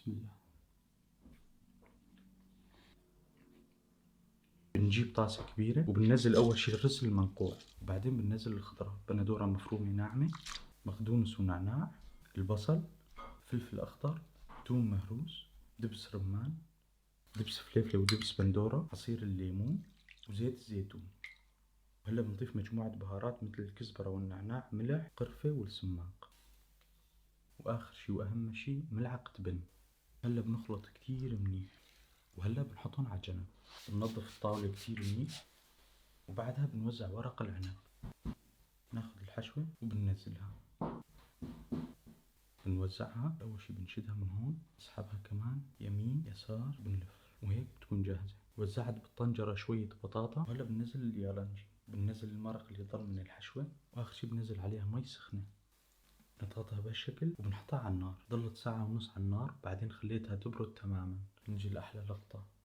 بسم الله. بنجيب طاسة كبيرة وبننزل أول شي الرز المنقوع، وبعدين بننزل الخضرة، بندورة مفرومة ناعمة، مقدونس ونعناع، البصل، فلفل أخضر، ثوم مهروس، دبس رمان، دبس فليفلة ودبس بندورة، عصير الليمون، وزيت الزيتون. وهلا بنضيف مجموعة بهارات مثل الكزبرة والنعناع، ملح، قرفة والسماق، وآخر شي وأهم شي ملعقة بن. هلا بنخلط كتير منيح، وهلا بنحطهم على جنب. بننظف الطاولة كتير منيح، وبعدها بنوزع ورق العنب. ناخد الحشوة وبننزلها، بنوزعها. أول شي بنشدها من هون، نسحبها كمان يمين يسار، بنلف، وهيك بتكون جاهزة. وزعت بالطنجرة شوية بطاطا، وهلا بننزل اليالنجي، بننزل المرق اللي ضل من الحشوة، وآخر شي بننزل عليها مي سخنة. نضغطها بهالشكل وبنحطها على النار. ضلت ساعة ونص على النار، بعدين خليتها تبرد تماما. نجي لأحلى لقطة.